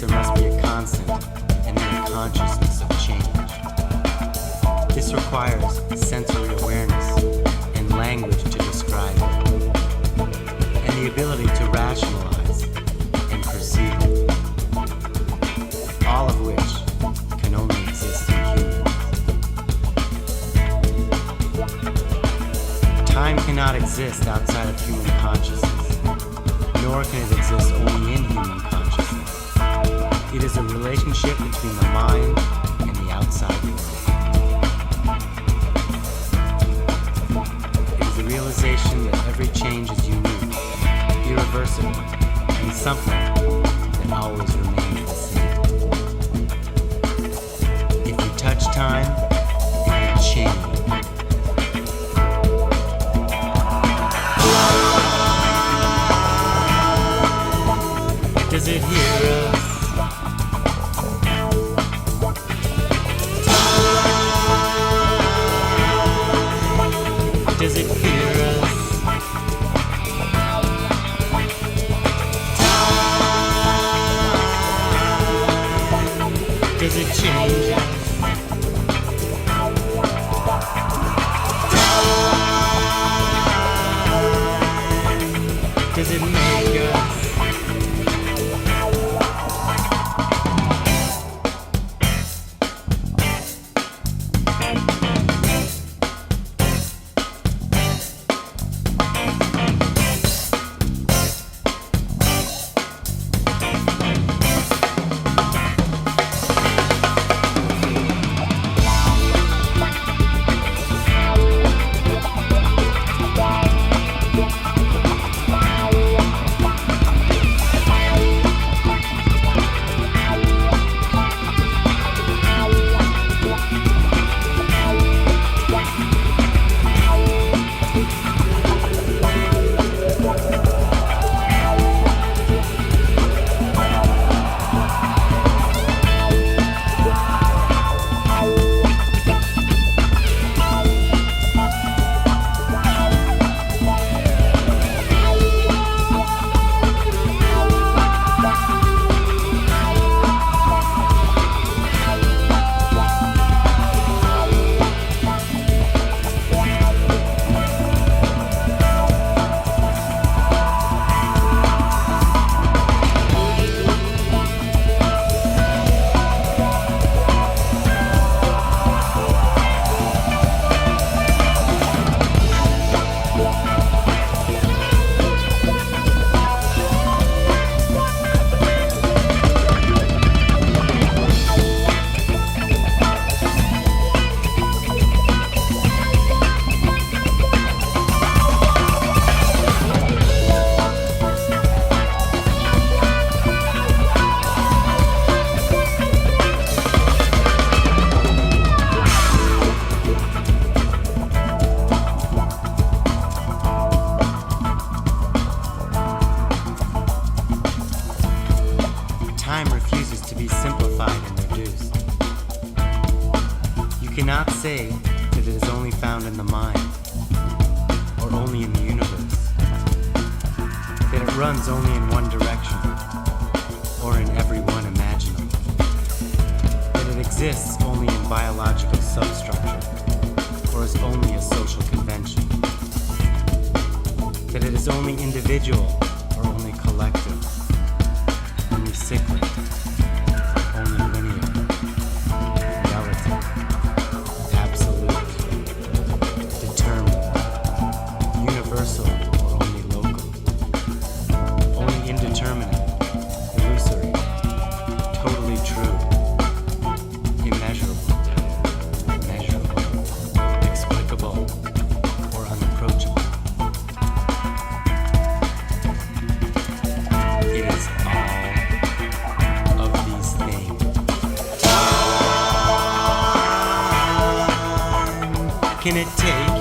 There must be a constant and inner consciousness of change. This requires sensory awareness and language to describe it, and the ability to rationalize and perceive it, all of which can only exist in humans. Time cannot exist outside of human consciousness, nor can it exist only in human consciousness. It is a relationship between the mind and the outside world. It is a realization that every change is unique, irreversible, and something that always remains the same. If you touch time, it will change. Does it hear us? Does it fear us? Does it change us? Does it make us? cannot say that it is only found in the mind, or only in the universe, that it runs only in one direction, or in every one imaginable, that it exists only in biological substructure, or is only a social convention, that it is only individual, or only collective, only cyclic, only linear, relative, absolute, determined, universal, or only local, only indeterminate, illusory, totally true, immeasurable, measurable, explicable, or unapproachable. It is all of these things. Can it take